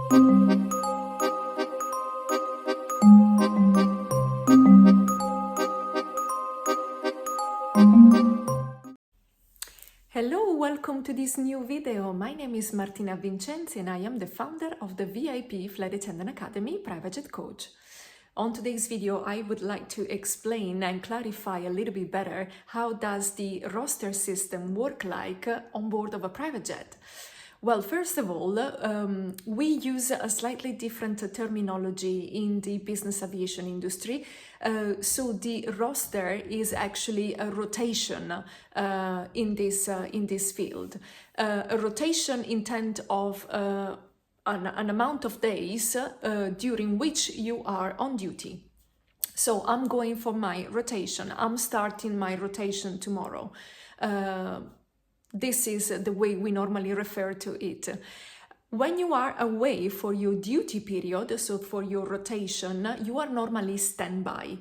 Hello, welcome to this new video. My name is Martina Vincenzi and I am the founder of the VIP Flight Attendant Academy Private Jet Coach. On today's video, I would like to explain and clarify a little bit better how does the roster system work like on board of a private jet. Well, first of all, we use a slightly different terminology in the business aviation industry. So the roster is actually a rotation in this field. A rotation intent of an amount of days during which you are on duty. So I'm going for my rotation. I'm starting my rotation tomorrow. This is the way we normally refer to it. When you are away for your duty period, so for your rotation, you are normally standby.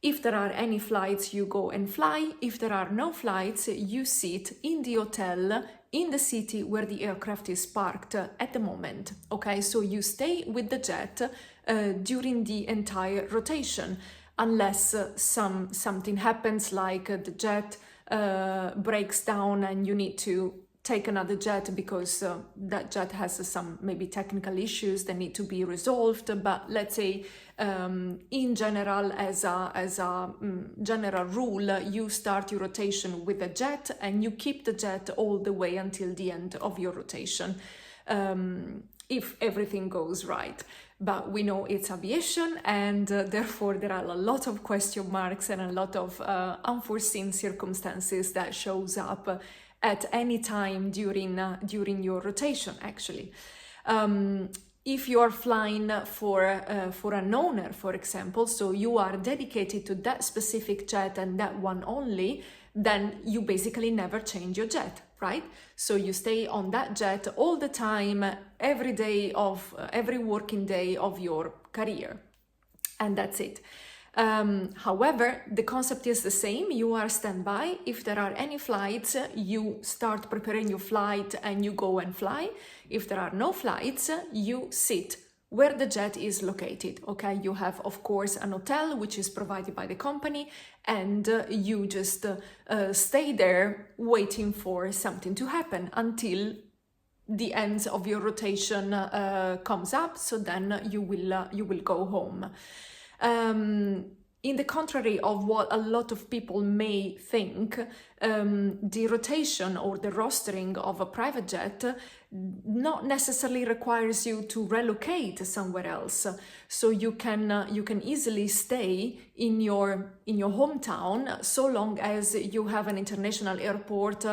If there are any flights, you go and fly. If there are no flights, you sit in the hotel in the city where the aircraft is parked at the moment. Okay, so you stay with the jet during the entire rotation, unless something happens, like the jet breaks down and you need to take another jet because that jet has some maybe technical issues that need to be resolved. But let's say in general, as a general rule, you start your rotation with a jet and you keep the jet all the way until the end of your rotation, if everything goes right. But we know it's aviation, and therefore there are a lot of question marks and a lot of unforeseen circumstances that shows up at any time during your rotation, actually. If you are flying for an owner, for example, so you are dedicated to that specific jet and that one only, then you basically never change your jet, right? So you stay on that jet all the time, every working day of your career, and that's it. However, the concept is the same. You are standby. If there are any flights, you start preparing your flight and you go and fly. If there are no flights, you sit where the jet is located. Okay, you have, of course, an hotel which is provided by the company, and you just stay there waiting for something to happen until the end of your rotation comes up. So then you will go home. In the contrary of what a lot of people may think, the rotation or the rostering of a private jet not necessarily requires you to relocate somewhere else. So you can easily stay in your hometown, so long as you have an international airport.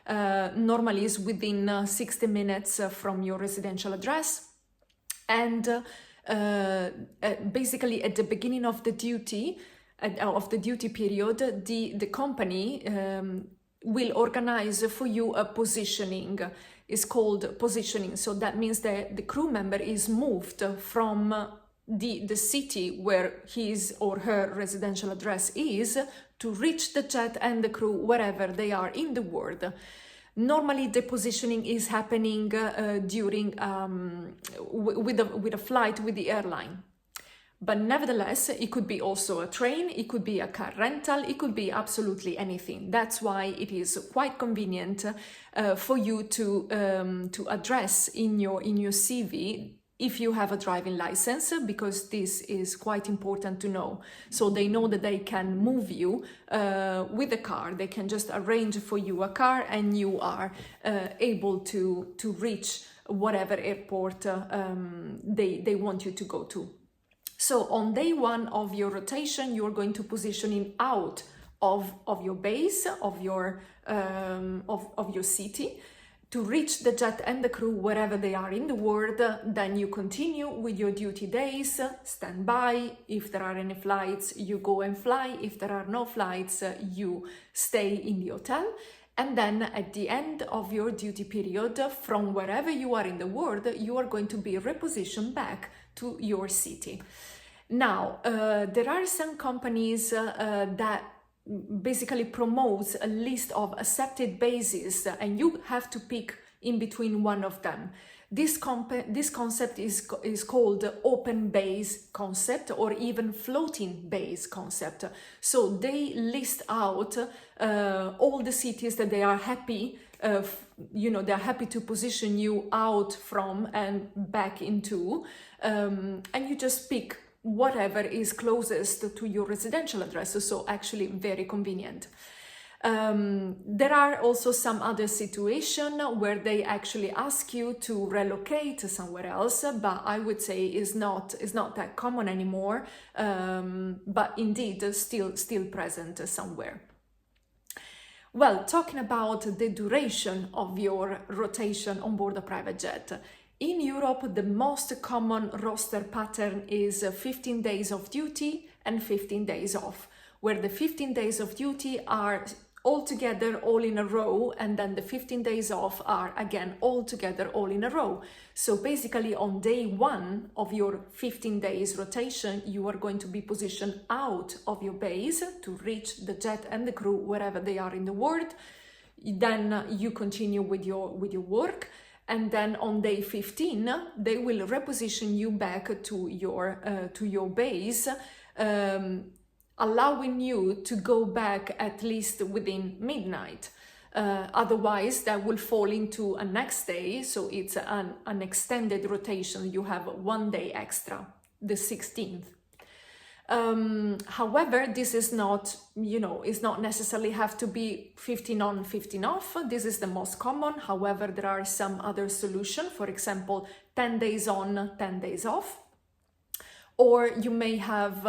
Normally is within 60 minutes from your residential address, and basically at the beginning of the duty period, the company will organize for you a positioning. It's called positioning. So that means that the crew member is moved from the city where his or her residential address is to reach the jet and the crew wherever they are in the world. Normally, the positioning is happening during with a flight with the airline. But nevertheless, it could be also a train, it could be a car rental, it could be absolutely anything. That's why it is quite convenient for you to address in your CV if you have a driving license, because this is quite important to know. So they know that they can move you with a car. They can just arrange for you a car and you are able to reach whatever airport they want you to go to. So on day one of your rotation, you're going to positioning out of your base, of your city, to reach the jet and the crew wherever they are in the world. Then you continue with your duty days, stand by. If there are any flights, you go and fly. If there are no flights, you stay in the hotel. And then at the end of your duty period, from wherever you are in the world, you are going to be repositioned back to your city. Now, there are some companies that basically promotes a list of accepted bases, and you have to pick in between one of them. This concept is called open base concept, or even floating base concept. So they list out all the cities that they are happy, they're happy to position you out from and back into, and you just pick whatever is closest to your residential address. So actually very convenient. There are also some other situations where they actually ask you to relocate somewhere else, but I would say is not that common anymore, but indeed still present somewhere. Well, talking about the duration of your rotation on board a private jet. In Europe, the most common roster pattern is 15 days of duty and 15 days off, where the 15 days of duty are all together, all in a row, and then the 15 days off are again all together, all in a row. So basically on day one of your 15 days rotation, you are going to be positioned out of your base to reach the jet and the crew wherever they are in the world. Then you continue with your work. And then on day 15, they will reposition you back to your base, allowing you to go back at least within midnight. Otherwise, that will fall into a next day, so it's an extended rotation. You have 1 day extra, the 16th. However, this is not, it's not necessarily have to be 15 on, 15 off. This is the most common. However, there are some other solutions. For example, 10 days on, 10 days off. Or you may have,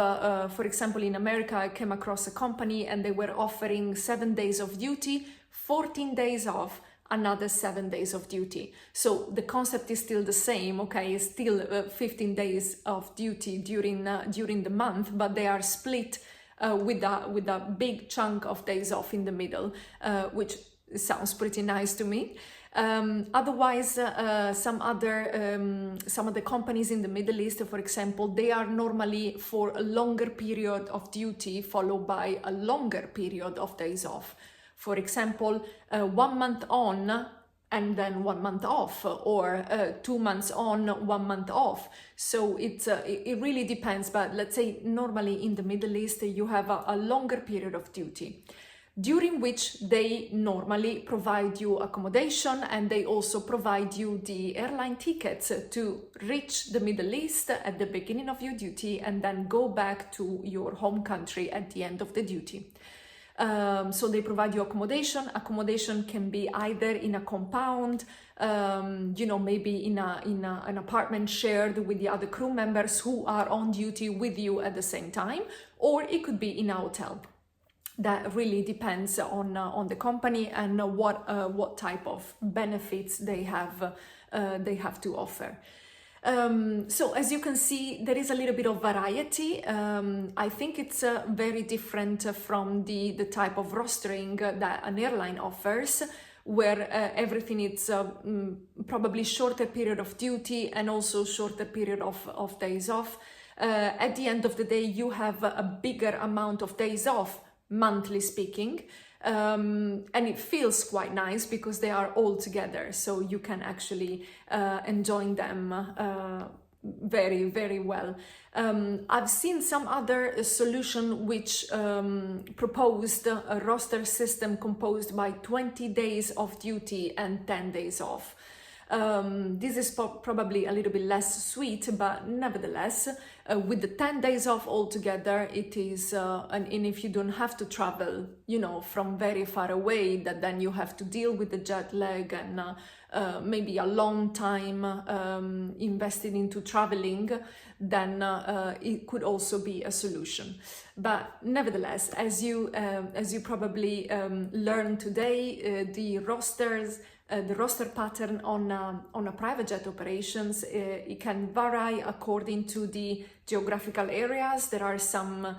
for example, in America, I came across a company and they were offering 7 days of duty, 14 days off, another 7 days of duty. So the concept is still the same, okay? It's still 15 days of duty during the month, but they are split with a big chunk of days off in the middle, which sounds pretty nice to me. Otherwise, some other companies in the Middle East, for example, they are normally for a longer period of duty followed by a longer period of days off. For example, 1 month on and then 1 month off, or 2 months on, 1 month off. So it really depends, but let's say normally in the Middle East you have a longer period of duty, during which they normally provide you accommodation, and they also provide you the airline tickets to reach the Middle East at the beginning of your duty and then go back to your home country at the end of the duty. So they provide you accommodation. Accommodation can be either in a compound, maybe in an apartment shared with the other crew members who are on duty with you at the same time, or it could be in a hotel. That really depends on the company and what type of benefits they have to offer. So as you can see, there is a little bit of variety. I think it's very different from the type of rostering that an airline offers, where everything is probably shorter period of duty and also shorter period of days off. At the end of the day, you have a bigger amount of days off, monthly speaking, and it feels quite nice because they are all together, so you can actually enjoy them very, very well. I've seen some other solution which proposed a roster system composed by 20 days of duty and 10 days off. This is probably a little bit less sweet, but nevertheless, with the 10 days off altogether, it is, and if you don't have to travel, from very far away, that then you have to deal with the jet lag and maybe a long time invested into traveling, then it could also be a solution. But nevertheless, as you probably learned today, the roster pattern on a private jet operations, it can vary according to the geographical areas. There are some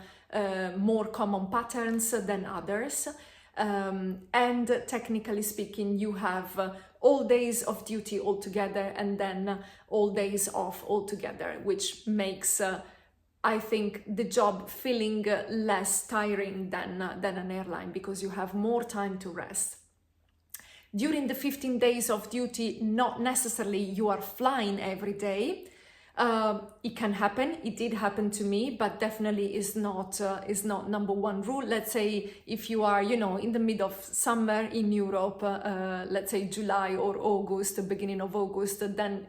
more common patterns than others. And technically speaking, you have all days of duty altogether and then all days off altogether, which makes, I think, the job feeling less tiring than an airline, because you have more time to rest. During the 15 days of duty, not necessarily you are flying every day. It can happen. It did happen to me, but definitely is not number one rule. Let's say if you are, in the middle of summer in Europe, let's say July or August, beginning of August, then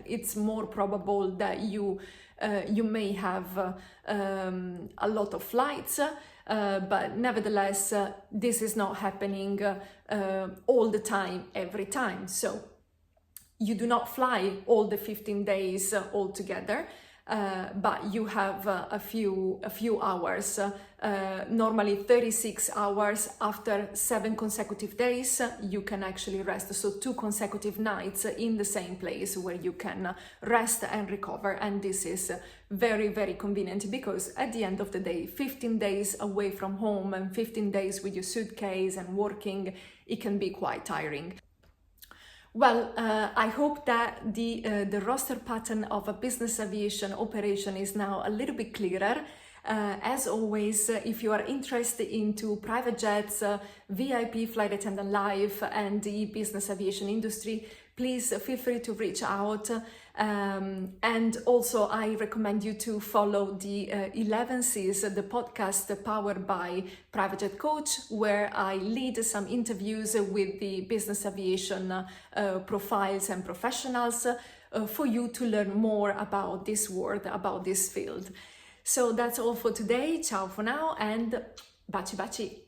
it's more probable that you may have a lot of flights. But nevertheless, this is not happening all the time, every time. So you do not fly all the 15 days altogether, but you have a few hours, normally 36 hours after 7 consecutive days, you can actually rest. So 2 consecutive nights in the same place where you can rest and recover. And this is very, very convenient, because at the end of the day, 15 days away from home and 15 days with your suitcase and working, it can be quite tiring. Well, I hope that the roster pattern of a business aviation operation is now a little bit clearer. As always, if you are interested into private jets, VIP flight attendant life, and the business aviation industry, please feel free to reach out. And also, I recommend you to follow the 11 C's, the podcast powered by Private Jet Coach, where I lead some interviews with the business aviation profiles and professionals for you to learn more about this world, about this field. So that's all for today. Ciao for now, and baci baci.